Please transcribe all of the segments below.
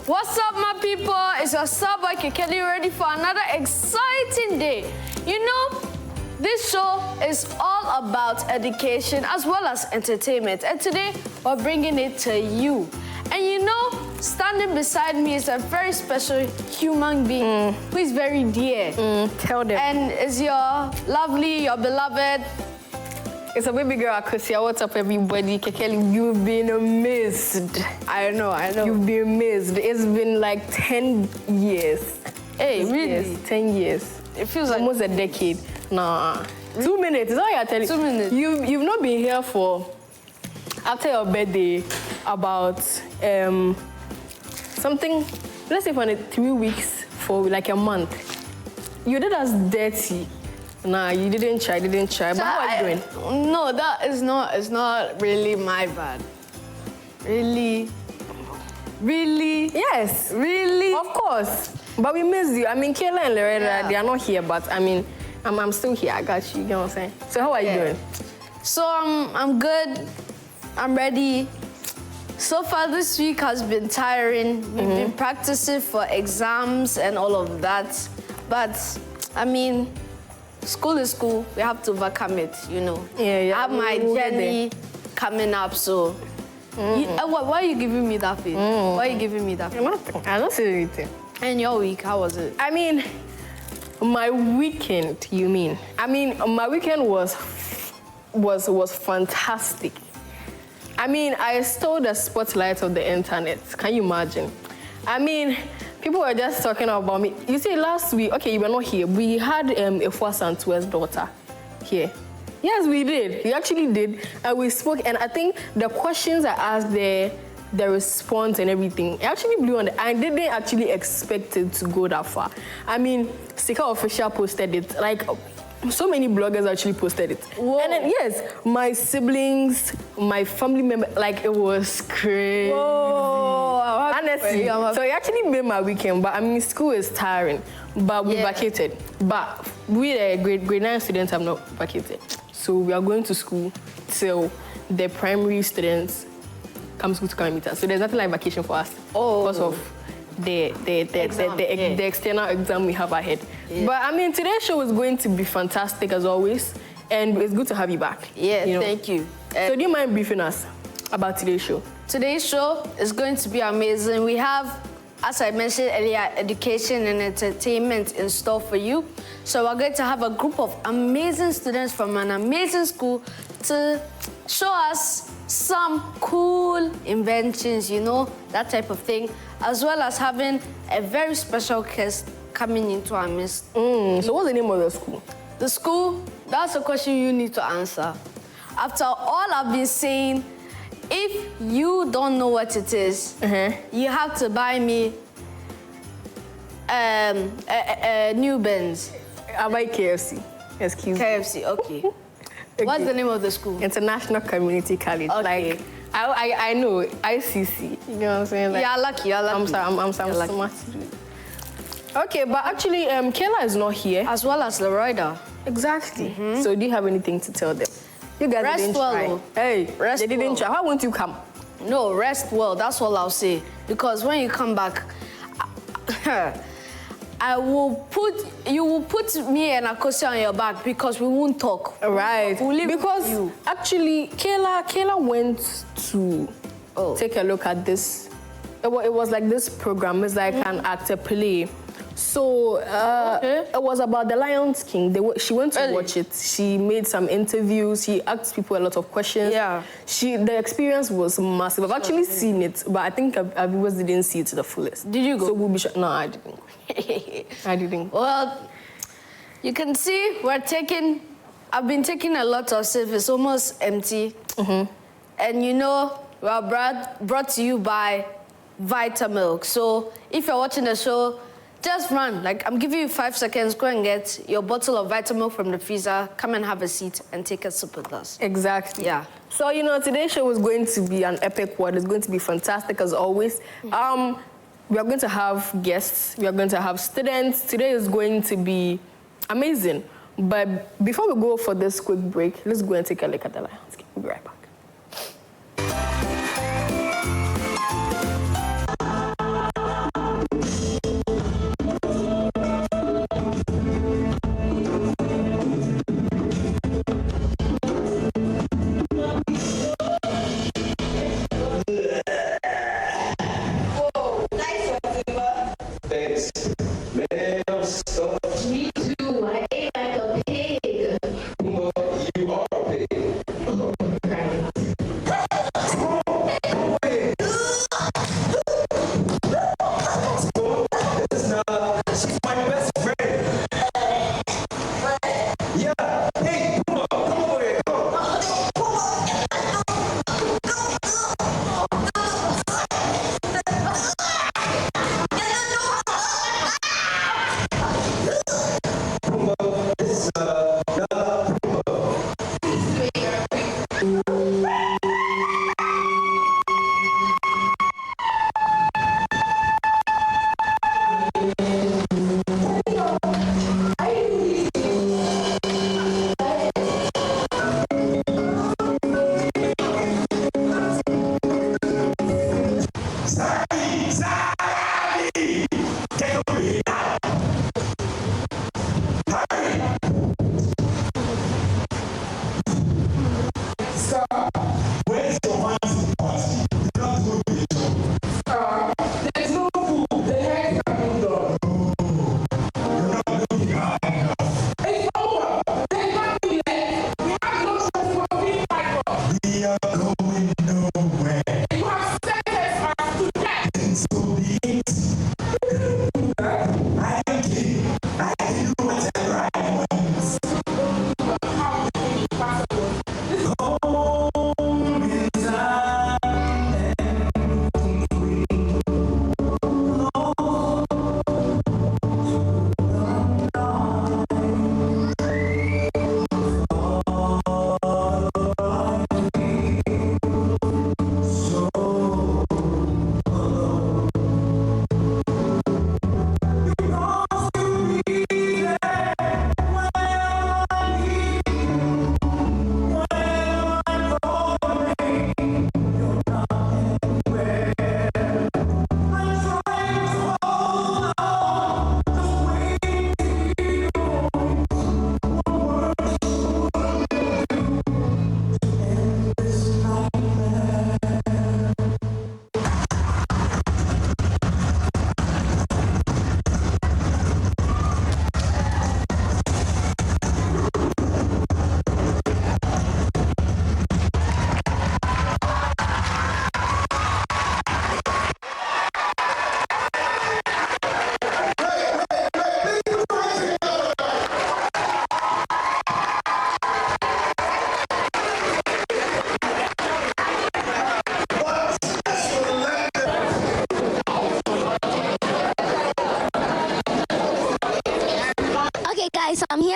What's up, my people? It's your Starboy Kekeli ready for another exciting day. You know, this show is all about education as well as entertainment. And today, we're bringing it to you. And you know, standing beside me is a very special human being who is very dear. Tell them. And is your lovely, your beloved. It's a baby girl, Akosia. What's up, everybody? Kekeli, you've been amazed. I know. You've been amazed. It's been like 10 years. Hey, really? Yes, 10 years. It feels like almost a decade. Nah. 2 minutes. Is all you're telling. 2 minutes. You've not been here for, after your birthday, about something, let's say for 3 weeks, for like a month. You did us dirty. Nah, you didn't try. But how are you doing? No, that is not. It's not really my bad. Really. Yes. Really. Of course. But we miss you. I mean, Kayla and Loretta, they are not here, but I mean, I'm still here. I got you. You know what I'm saying? So how are you doing? So I'm good. I'm ready. So far this week has been tiring. We've been practicing for exams and all of that. But I mean, school is school. We have to overcome it, you know. Yeah. I have my journey coming up, so. Why are you giving me that face? Why are you giving me that face? Nothing. I don't say anything. And your week, how was it? I mean, my weekend, you mean? I mean, my weekend was fantastic. I mean, I stole the spotlight of the internet. Can you imagine? I mean, people were just talking about me. You see, last week, okay, you were not here. We had Efua Santua's daughter here. Yes, we did. We actually did. And we spoke, and I think the questions I asked there, the response and everything, it actually blew on the, I didn't actually expect it to go that far. I mean, Sika Official posted it. Like, so many bloggers actually posted it. Whoa. And then, yes, my siblings, my family members, like, it was crazy. Whoa, honestly. So it actually made my weekend, but I mean, school is tiring, but we vacated. But we, the grade 9 students, have not vacated. So we are going to school till the primary students come to come and meet us. So there's nothing like vacation for us because of the external exam we have ahead. Yeah. But I mean, today's show is going to be fantastic as always, and it's good to have you back. Yeah, thank you. So do you mind briefing us about today's show? Today's show is going to be amazing. We have, as I mentioned earlier, education and entertainment in store for you. So we're going to have a group of amazing students from an amazing school to show us some cool inventions, you know, that type of thing, as well as having a very special guest coming into our midst. So what's the name of the school? The school, that's a question you need to answer. After all I've been saying, if you don't know what it is, you have to buy me new Benz. I'll buy KFC. Excuse me. KFC, okay. What's the name of the school? International Community College. Okay. Like, I know, ICC. You know what I'm saying? Like, you're lucky. I'm smart. Okay, but actually, Kayla is not here. As well as Loretta. Exactly. So do you have anything to tell them? You guys rest didn't well, try. though. Hey, rest they didn't try. Why won't you come? No, rest well. That's all I'll say. Because when you come back, you will put me and Akosia on your back because we won't talk. Right. We'll leave because you. Actually, Kayla went to take a look at this. It was like this program. It's like an actor play. So it was about the Lion King. She went to watch it. She made some interviews. She asked people a lot of questions. Yeah. The experience was massive. I've actually seen it, but I think our viewers didn't see it to the fullest. Did you go? So we'll be no, I didn't. I didn't. Well, you can see I've been taking a lot of stuff. It's almost empty. And you know, we are brought to you by Vitamilk. So if you're watching the show, just run. Like, I'm giving you 5 seconds. Go and get your bottle of Vitamilk from the freezer. Come and have a seat and take a sip with us. Exactly. Yeah. So, you know, today's show is going to be an epic one. It's going to be fantastic as always. We are going to have guests. We are going to have students. Today is going to be amazing. But before we go for this quick break, let's go and take a look at the Lions. We'll be right back.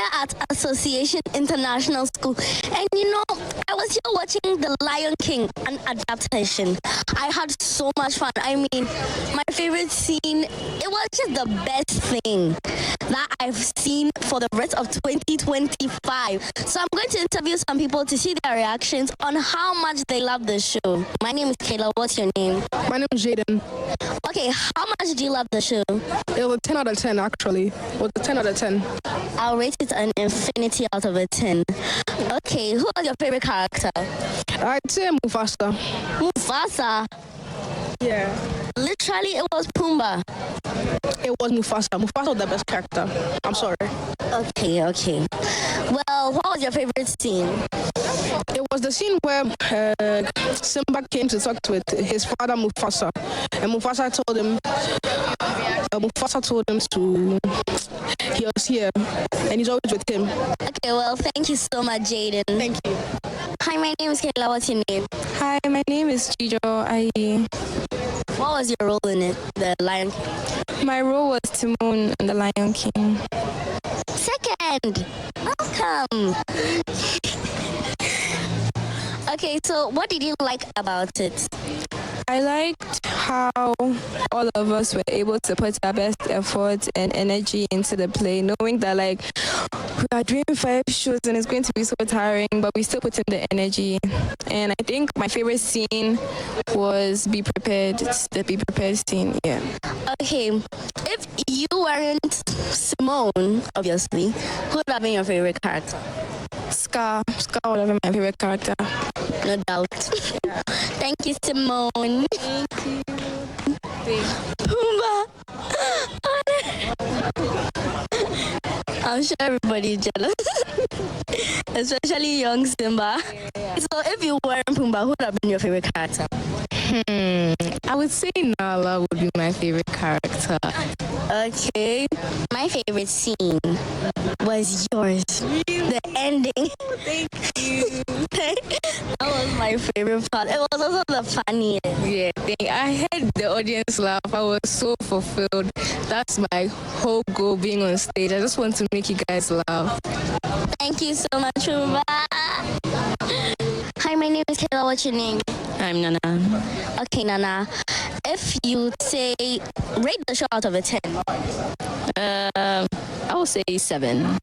here at Association International School. And you know, I was here watching The Lion King, an adaptation. I had so much fun. I mean, my favorite scene, it was just the best thing that I've seen for the rest of 2025. So I'm going to interview some people to see their reactions on how much they love the show. My name is Kayla. What's your name? My name is Jaden. Okay, how much do you love the show? It was a 10 out of 10, actually. It was a 10 out of 10. I'll rate it an infinity out of a 10. Okay, who was your favorite character? I'd say Mufasa. Mufasa. Yeah. Literally, it was Pumbaa. It was Mufasa. Mufasa was the best character. I'm sorry. Okay. Well, what was your favorite scene? It was the scene where Simba came to talk with his father Mufasa, and Mufasa told him to he was here, and he's always with him. Okay, well, thank you so much, Jaden. Thank you. Hi, my name is Kayla. What's your name? Hi, my name is Jijo. What was your role in it, The Lion King? My role was Timon in The Lion King. Second. Welcome. Okay, so what did you like about it? I liked how all of us were able to put our best effort and energy into the play, knowing that we are doing 5 shows and it's going to be so tiring, but we still put in the energy. And I think my favorite scene was Be Prepared. It's the Be Prepared scene, yeah. Okay, if you weren't Simone, obviously, who would have been your favorite character? Scar would have been my favorite character. No doubt. Thank you, Simone. Pumbaa. I'm sure everybody is jealous, especially young Simba. So if you weren't Pumbaa, who would have been your favorite character? I would say Nala would be my favorite character. Okay. My favorite scene was yours. The ending. Thank you. That was my favorite part. It was also the funniest. Yeah, I heard the audience laugh. I was so fulfilled. That's my whole goal being on stage. I just want to make you guys laugh. Thank you so much, Pumbaa. Hi, my name is Kayla. What's your name? I'm Nana. Okay, Nana. If you say rate the show out of a 10. I would say 7.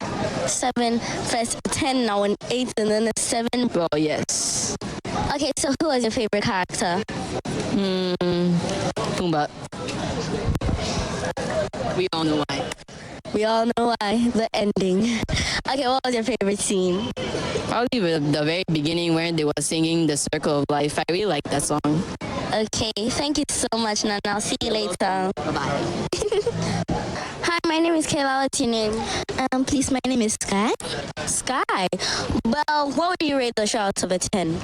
7, first 10, now an 8, and then a 7. Well, yes. Okay, so who was your favorite character? Pumbaa. We all know why. We all know why. The ending. Okay, what was your favorite scene? Probably the very beginning where they were singing The Circle of Life. I really like that song. Okay, thank you so much, Nana. I'll see you later. Bye-bye. Hi, my name is Kayla. What's your name? Please, my name is Sky. Sky. Well, what would you rate the show out of a 10?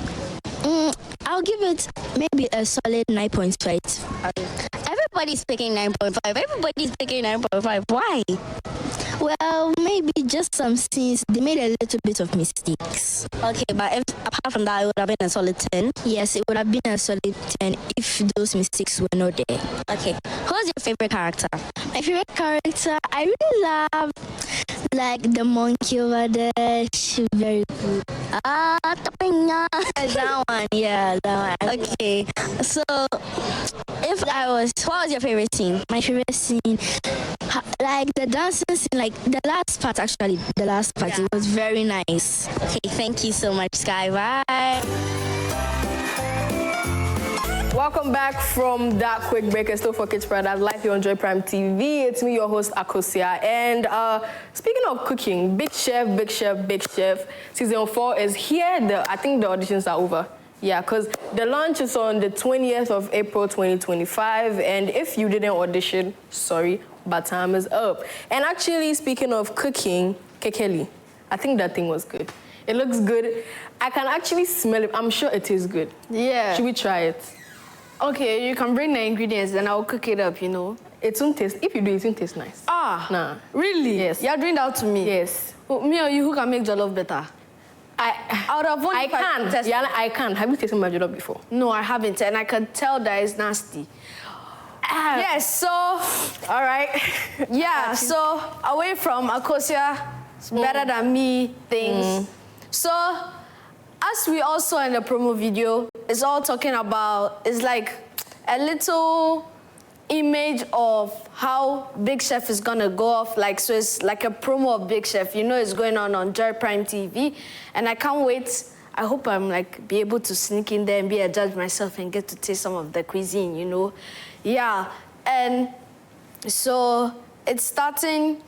I'll give it maybe a solid 9.5. Everybody's picking 9.5. Everybody's picking 9.5. Why? Well, maybe just some scenes, they made a little bit of mistakes. Okay, but apart from that, it would have been a solid 10. Yes, it would have been a solid 10 if those mistakes were not there. Okay, who's your favorite character? My favorite character, I really love the monkey over there. She's very good. Tapinga. That one, yeah, that one. Okay, so what was your favorite scene? My favorite scene, the dancing scene, the last part, actually, it was very nice. Okay, thank you so much, Sky. Bye. Welcome back from that quick break. It's still for Kids Paradise live here on Joy Prime TV. It's me, your host, Akosia. And speaking of cooking, Big Chef, season 4 is here. I think the auditions are over. Yeah, because the launch is on the 20th of April, 2025. And if you didn't audition, sorry, but time is up. And actually, speaking of cooking, kekeli, I think that thing was good. It looks good. I can actually smell it. I'm sure it is good. Yeah. Should we try it? Okay, you can bring the ingredients, then I'll cook it up, you know. It won't taste, if you do, it won't taste nice. Nah. Really? Yes. You're doing that to me? Yes. Me or you, who can make jollof better? I can't. Yeah, I can. Have you tasted my jollof before? No, I haven't, and I can tell that it's nasty. Yes, so, all right. Yeah, so away from Akosia better than me things. So, as we all saw in the promo video, it's all talking about, it's like a little image of how Big Chef is gonna go off. Like, so it's like a promo of Big Chef. You know, it's going on Joy Prime TV, and I can't wait. I hope I'm like be able to sneak in there and be a judge myself and get to taste some of the cuisine, you know. Yeah, and so it's starting,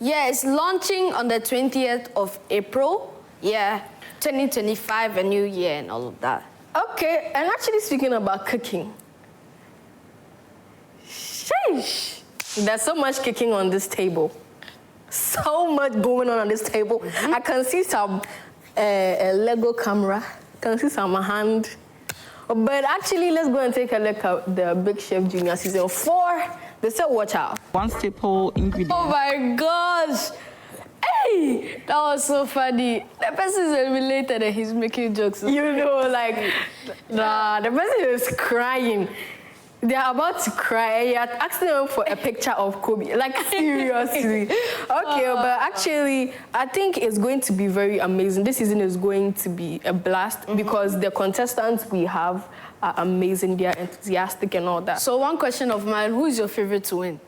it's launching on the 20th of April. Yeah, 2025, a new year and all of that. Okay, and actually speaking about cooking, sheesh, there's so much cooking on this table. So much going on this table. I can see some a Lego camera, can see some hand. But actually, let's go and take a look at the Big Chef Junior Season 4. They said watch out. One staple ingredient. Oh my gosh! Hey, that was so funny. The person is related and he's making jokes. You know, like, nah, the person is crying. They are about to cry and you're asking them for a picture of Kobe. Like, seriously. Okay, but actually, I think it's going to be very amazing. This season is going to be a blast because the contestants we have are amazing. They are enthusiastic and all that. So one question of mine, who is your favorite to win?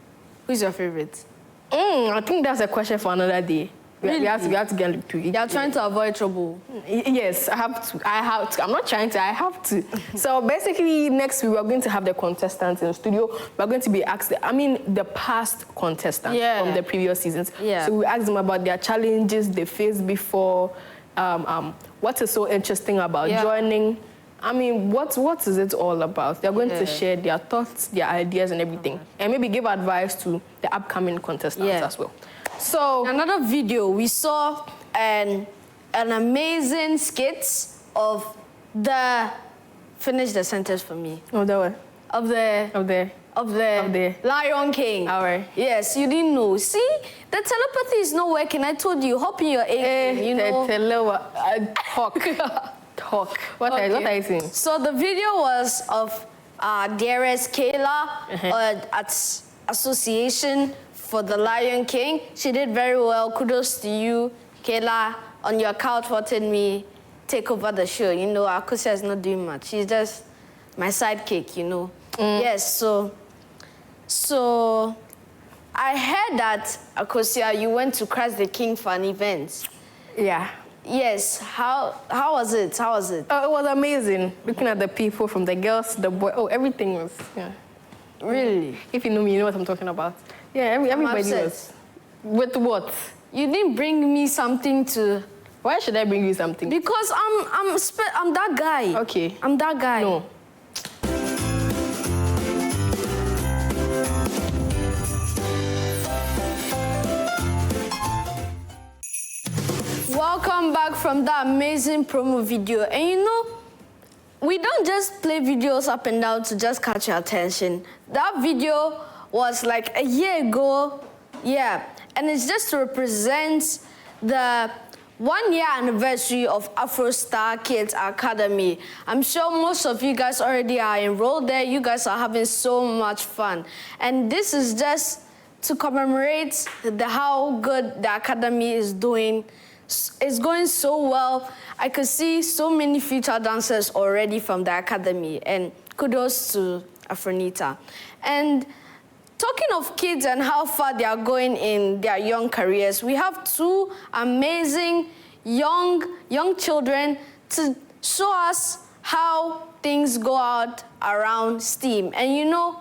Who's your favorite? I think that's a question for another day. We have to get into it. You're trying to avoid trouble. Yes, I have to. I'm not trying to, I have to. So basically, next week, we're going to have the contestants in the studio. We're going to be asked, the past contestants from the previous seasons. Yeah. So we ask them about their challenges they faced before, what is so interesting about joining. What is it all about? They're going to share their thoughts, their ideas and everything. And maybe give advice to the upcoming contestants as well. So another video, we saw an amazing skit of the, finish the sentence for me. Oh, that one. Of the Lion King. All right. Yes, you didn't know. See, the telepathy is not working. I told you, hop in your A, you know. Talk. What are you saying? So the video was of dearest Kayla at Association for the Lion King. She did very well. Kudos to you, Kayla, on your couch watching me take over the show. You know, Akosia is not doing much. She's just my sidekick, you know. Yes, so I heard that, Akosia, you went to Christ the King for an event. Yeah. Yes, how was it? How was it? Oh, it was amazing. Looking at the people, from the girls to the boys. Oh, everything was, Really? If you know me, you know what I'm talking about. Yeah, everybody was. With what? You didn't bring me something to... Why should I bring you something? Because I'm that guy. Okay. I'm that guy. No. Welcome back from that amazing promo video. And you know, we don't just play videos up and down to just catch your attention. That video was like a year ago, and it's just to represent the 1 year anniversary of Afro Star Kids Academy. I'm sure most of you guys already are enrolled there. You guys are having so much fun. And this is just to commemorate how good the Academy is doing. It's going so well. I could see so many future dancers already from the Academy, and kudos to Afronita. And talking of kids and how far they are going in their young careers, we have two amazing young children to show us how things go out around STEAM. And you know,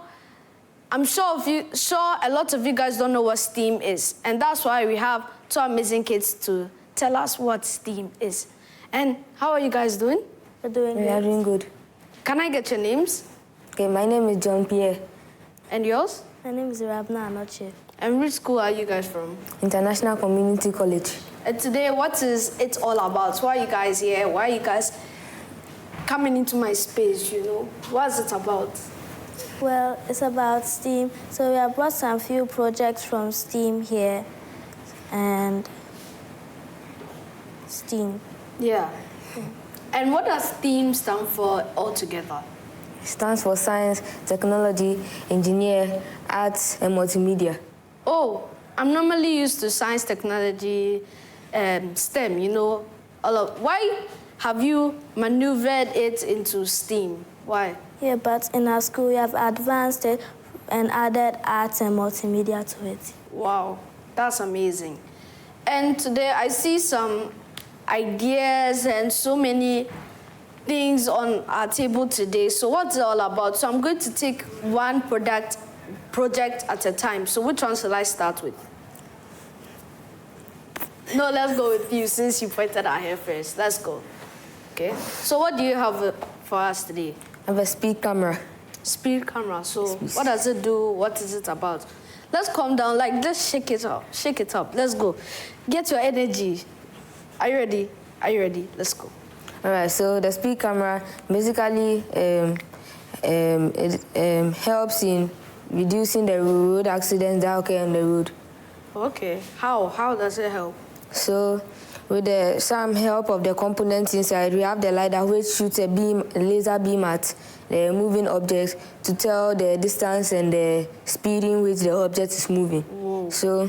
I'm sure a lot of you guys don't know what STEAM is, and that's why we have two amazing kids to tell us what STEAM is. And how are you guys doing? We are doing good. Can I get your names? Okay, my name is John Pierre. And yours? My name is Rabna Anoche. And which school are you guys from? International Community College. And today, what is it all about? Why are you guys here? Why are you guys coming into my space, you know? What is it about? Well, it's about STEAM. So we have brought some few projects from STEAM here. And STEAM. Yeah. And what does STEAM stand for altogether? It stands for Science, Technology, Engineer, Arts, and Multimedia. Oh, I'm normally used to science, technology, STEM, you know, why have you maneuvered it into STEAM? Why? Yeah, but in our school we have advanced it and added arts and multimedia to it. Wow, that's amazing. And today I see some ideas and so many things on our table today. So what's it all about? So I'm going to take one project at a time. So which one shall I start with? No, let's go with you since you pointed our hair first. Let's go. Okay. So what do you have for us today? I have a speed camera. Speed camera. So what does it do? What is it about? Let's calm down. Like, just shake it up. Shake it up. Let's go. Get your energy. Are you ready? Are you ready? Let's go. All right, so the speed camera basically it helps in reducing the road accidents that occur on the road. Okay. How does it help? So with some help of the components inside, we have the LiDAR which shoots a laser beam at the moving object to tell the distance and the speed in which the object is moving. Whoa. So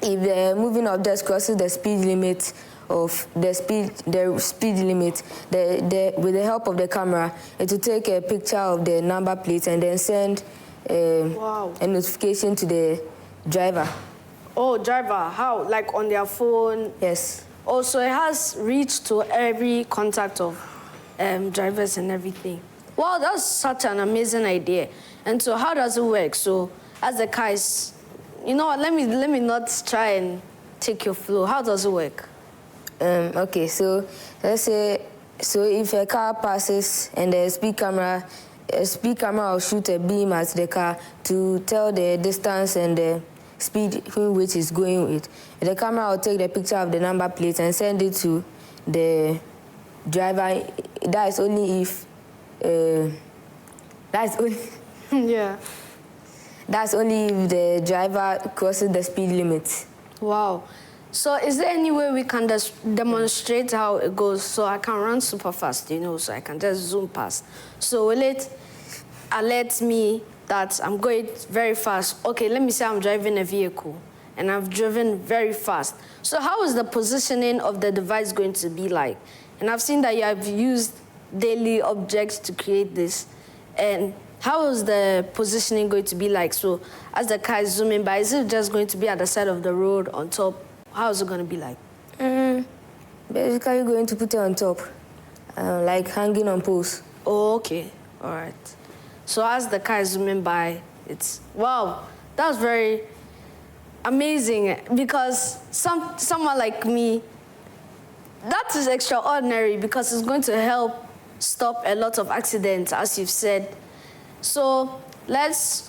if the moving object crosses the speed limit of the speed limit, with the help of the camera, it will take a picture of the number plate and then send a notification to the driver. Oh, driver, how? Like on their phone? Yes. Also, it has reach to every contact of drivers and everything. Wow, that's such an amazing idea. And so how does it work? So as the car is, you know what, let me not try and take your flow. How does it work? Okay, so let's say, if a car passes and the speed camera will shoot a beam at the car to tell the distance and the speed in which it's going with. The camera will take the picture of the number plate and send it to the driver. That is only if Yeah. That's only if the driver crosses the speed limit. Wow. So is there any way we can just demonstrate how it goes so I can run super fast, you know, so I can just zoom past? So will it alert me that I'm going very fast? Okay, let me say I'm driving a vehicle and I've driven very fast. So how is the positioning of the device going to be like? And I've seen that you have used daily objects to create this. And how is the positioning going to be like? So as the car is zooming by, is it just going to be at the side of the road on top? How is it going to be like? Basically, going to put it on top, like hanging on poles. Oh, okay. All right. So as the car is zooming by, it's, wow, that's very amazing because someone like me, that is extraordinary because it's going to help stop a lot of accidents, as you've said. So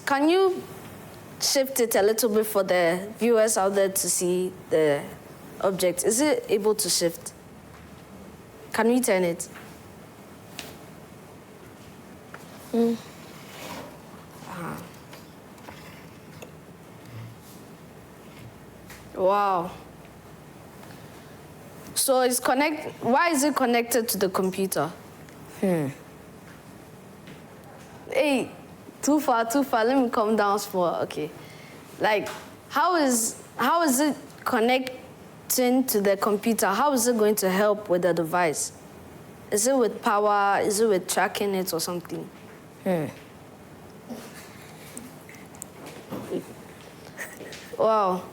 can you shift it a little bit for the viewers out there to see the object? Is it able to shift? Can we turn it? Wow. So it's why is it connected to the computer? Hey, too far. Let me come down small. Okay. Like, how is it connecting to the computer? How is it going to help with the device? Is it with power? Is it with tracking it or something? Wow.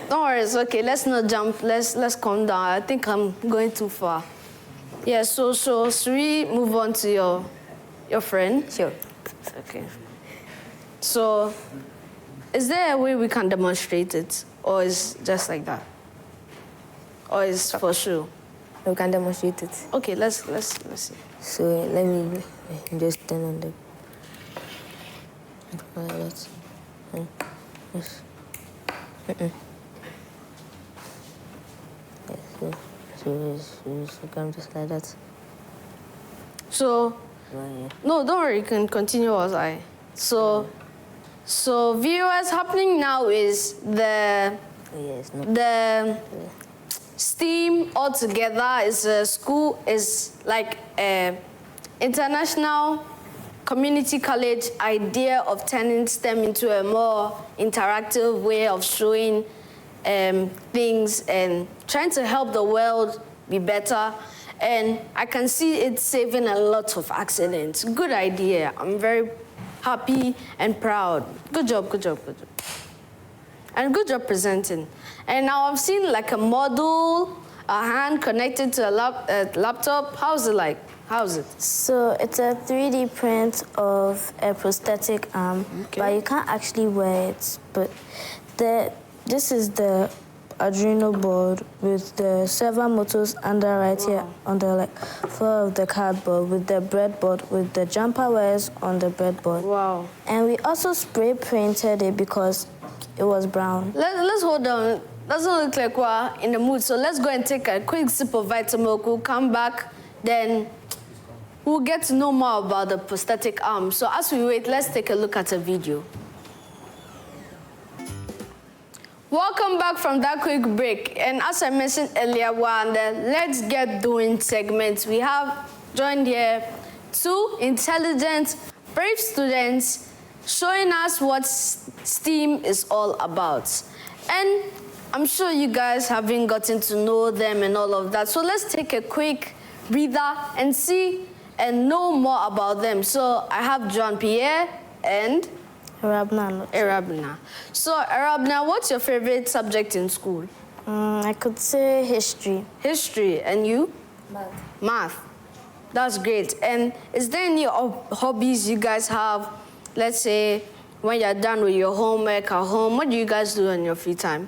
Don't worry, it's okay. Let's not jump. Let's calm down. I think I'm going too far. Yeah, so should we move on to your friend? Sure. Okay. So, is there a way we can demonstrate it? Or is just like that? Or is for sure? We can demonstrate it. Okay, let's see. So let me just turn on the pilot. Yes. So come just like that. So, no, don't worry, you can continue as I. So viewers, happening now is the STEAM altogether is a school, is like international community college idea of turning STEM into a more interactive way of showing things and trying to help the world be better. And I can see it saving a lot of accidents. Good idea. I'm very happy and proud. Good job, good job, good job. And good job presenting. And now I've seen like a model, a hand connected to a laptop. How's it like? How's it? So it's a 3D print of a prosthetic arm, but you can't actually wear it. But this is the Arduino board with the servo motors under right here on the floor of the cardboard, with the breadboard, with the jumper wires on the breadboard. Wow. And we also spray painted it because it was brown. Let's hold on. Doesn't look like we're in the mood. So let's go and take a quick sip of vitamin. We'll come back, then we'll get to know more about the prosthetic arm. So as we wait, let's take a look at a video. Welcome back from that quick break. And as I mentioned earlier, we're on the Let's Get Doing segment. We have joined here 2 intelligent, brave students showing us what STEAM is all about. And I'm sure you guys haven't gotten to know them and all of that. So let's take a quick breather and see and know more about them. So I have John Pierre and Arabna. So Arabna, what's your favorite subject in school? I could say history. History. And you? Math. Math. That's great. And is there any hobbies you guys have? Let's say when you're done with your homework at home, what do you guys do in your free time?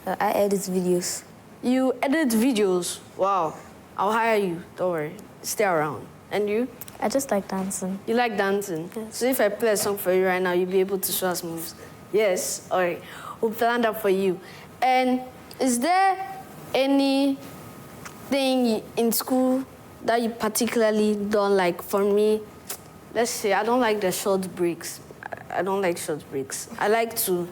I edit videos. You edit videos? Wow. I'll hire you. Don't worry. Stay around. And you? I just like dancing. You like dancing? Yes. So if I play a song for you right now, you'll be able to show us moves? Yes? All right. We'll plan that for you. And is there anything in school that you particularly don't like? For me, let's say I don't like the short breaks. I don't like short breaks. I like to,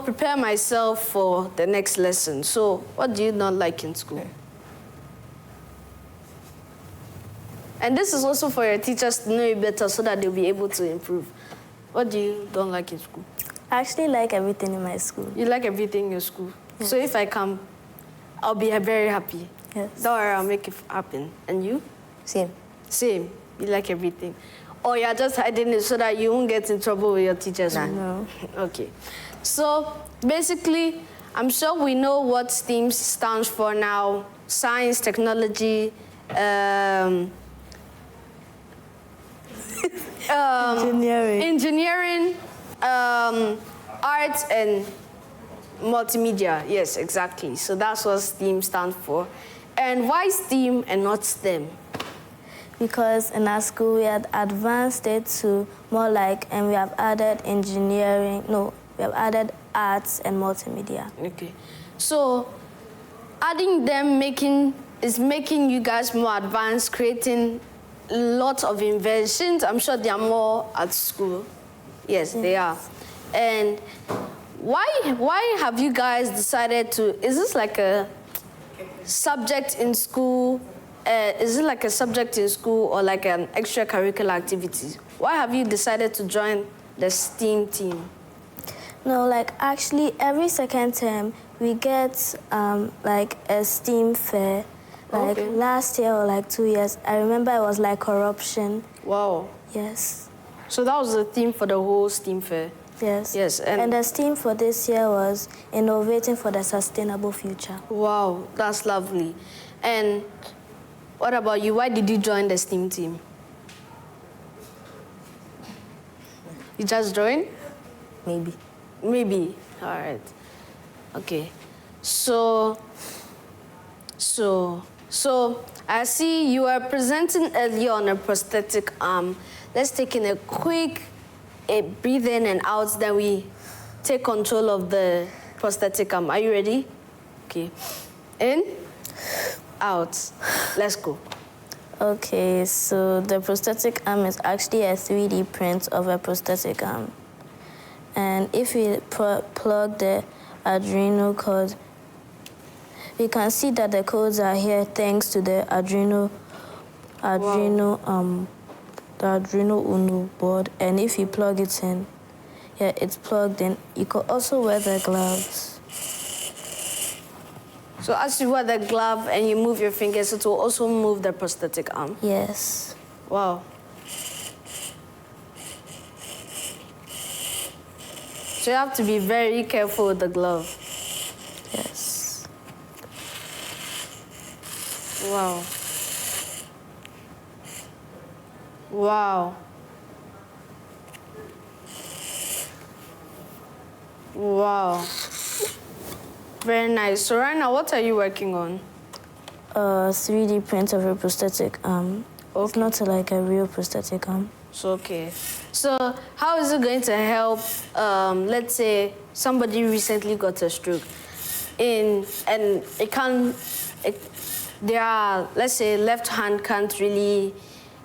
prepare myself for the next lesson. So what do you not like in school? And this is also for your teachers to know you better so that they'll be able to improve. What do you don't like in school? I actually like everything in my school. You like everything in your school? Yes. So if I come, I'll be very happy. Yes. Don't worry, I'll make it happen. And you? Same. Same. You like everything. Or you're just hiding it so that you won't get in trouble with your teachers? Nah. No. Okay. So basically, I'm sure we know what STEAM stands for now. Science, technology, engineering, arts, and multimedia. Yes, exactly. So that's what STEAM stands for. And why STEAM and not STEM? Because in our school we had advanced it to more like, and we have added we have added arts and multimedia. Okay. So adding them is making you guys more advanced, creating lots of inventions. I'm sure they are more at school. Yes, they are. And why have you guys decided to, is this like a subject in school? Is it like a subject in school or like an extracurricular activity? Why have you decided to join the STEAM team? No, actually every second term we get like a STEAM fair. Last year or 2 years, I remember it was like corruption. Wow. Yes. So that was the theme for the whole STEAM fair? Yes. Yes. And the theme for this year was Innovating for the Sustainable Future. Wow, that's lovely. And what about you? Why did you join the STEAM team? You just joined? Maybe. Maybe. All right. Okay. So I see you are presenting earlier on a prosthetic arm. Let's take in a quick breathe in and out, then we take control of the prosthetic arm. Are you ready? Okay. In, out. Let's go. Okay, so the prosthetic arm is actually a 3D print of a prosthetic arm. And if we plug the Arduino code, we can see that the codes are here thanks to the Arduino the Arduino Uno board, and if you plug it in, yeah, it's plugged in. You could also wear the gloves. So as you wear the glove and you move your fingers, it will also move the prosthetic arm. Yes. Wow. So you have to be very careful with the glove. Yes. Wow. Wow. Wow. Very nice. So right now, what are you working on? 3D print of a prosthetic arm. It's not like a real prosthetic arm. So, okay. So how is it going to help, let's say, somebody recently got a stroke, and it can't, let's say, left hand can't really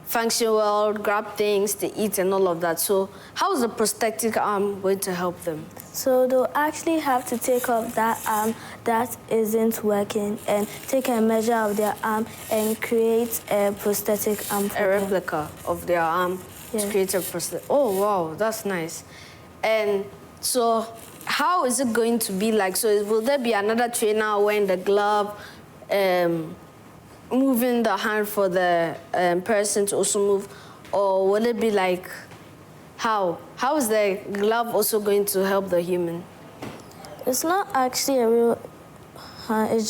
function well, grab things to eat and all of that. So how is the prosthetic arm going to help them? So they'll actually have to take off that arm that isn't working and take a measure of their arm and create a prosthetic arm for A them. replica of their arm to create a prosthetic. Oh, wow, that's nice. And so how is it going to be like? So will there be another trainer wearing the glove, moving the hand for the person to also move? Or will it be like, how? How is the glove also going to help the human? It's not actually a real it's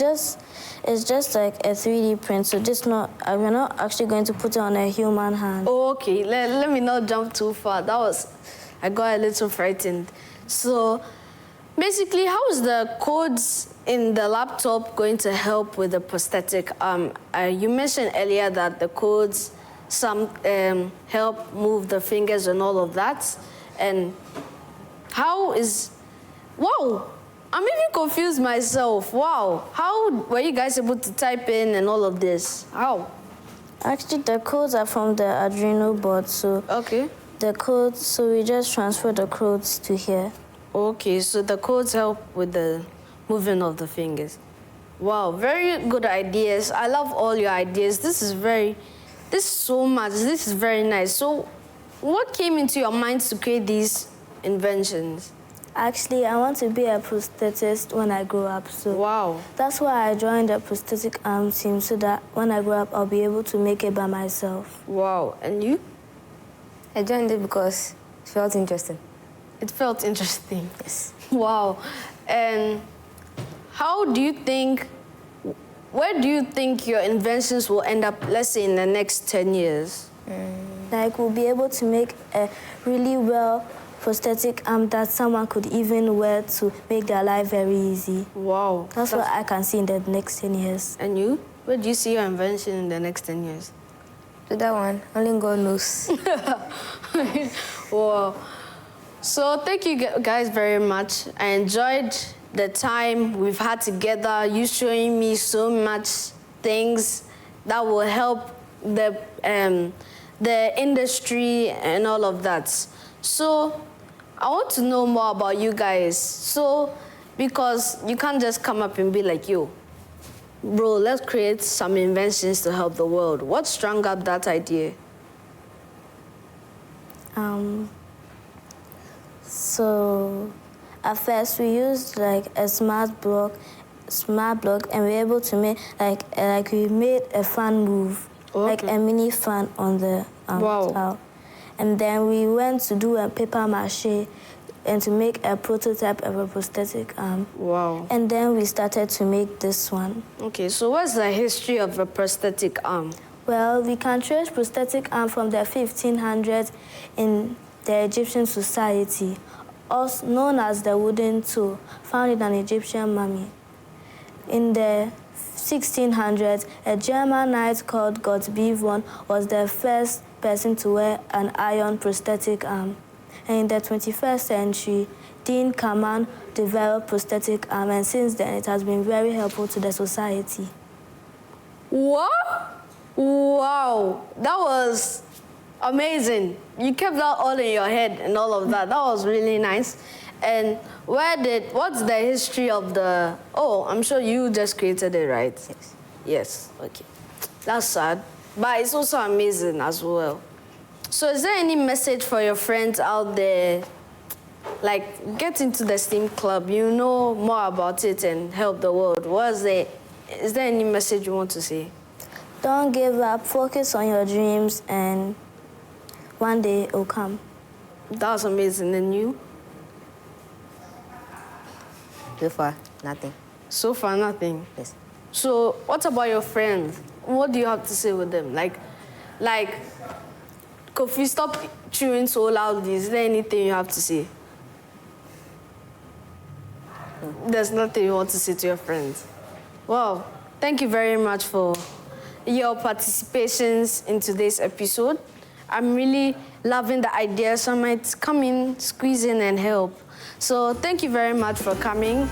just like a 3D print. So we're not actually going to put it on a human hand. Oh, okay. Let me not jump too far. I got a little frightened. So basically, how is the codes in the laptop going to help with the prosthetic? You mentioned earlier that the codes help move the fingers and all of that. And wow, I'm even confused myself. Wow, how were you guys able to type in and all of this? How? Actually, the codes are from the Arduino board, so Okay. So we just transfer the codes to here. Okay, so the codes help with the moving of the fingers. Wow, very good ideas. I love all your ideas. This is so much. This is very nice. So what came into your mind to create these inventions? Actually, I want to be a prosthetist when I grow up. So Wow. that's why I joined the prosthetic arm team, so that when I grow up, I'll be able to make it by myself. Wow. And you? I joined it because it felt interesting. It felt interesting. Yes. Wow. And where do you think your inventions will end up, let's say, in the next 10 years? Like, we'll be able to make a really well prosthetic arm that someone could even wear to make their life very easy. Wow. That's what I can see in the next 10 years. And you? Where do you see your invention in the next 10 years? So that one, only God knows. Wow. So thank you guys very much. I enjoyed the time we've had together, you showing me so much things that will help the industry and all of that. So I want to know more about you guys. So, because you can't just come up and be like, yo, bro, let's create some inventions to help the world. What sprung up that idea? So at first we used like a smart block, and we were able to make like we made a fan move, like a mini fan on the tower. And then we went to do a paper mache and to make a prototype of a prosthetic arm. Wow. And then we started to make this one. Okay, so what's the history of a prosthetic arm? Well, we can trace prosthetic arm from the 1500s in the Egyptian society, also known as the wooden toe, found in an Egyptian mummy. In the 1600s, a German knight called Gottlieb was the first person to wear an iron prosthetic arm. And in the 21st century, Dean Kamen developed prosthetic arm, and since then it has been very helpful to the society. What? Wow, that was amazing. You kept that all in your head and all of that. That was really nice. And what's the history of the, I'm sure you just created it, right? Yes. Yes, okay. That's sad, but it's also amazing as well. So is there any message for your friends out there? Like, get into the STEAM club, you know more about it and help the world. Is there any message you want to say? Don't give up. Focus on your dreams, and one day it will come. That was amazing. And you? So far, nothing. So far, nothing. Yes. So what about your friends? What do you have to say with them? Like, Kofi, stop chewing so loudly. Is there anything you have to say? There's nothing you want to say to your friends. Well, thank you very much for your participations in today's episode. I'm really loving the idea, so I might come in, squeeze in and help. So thank you very much for coming.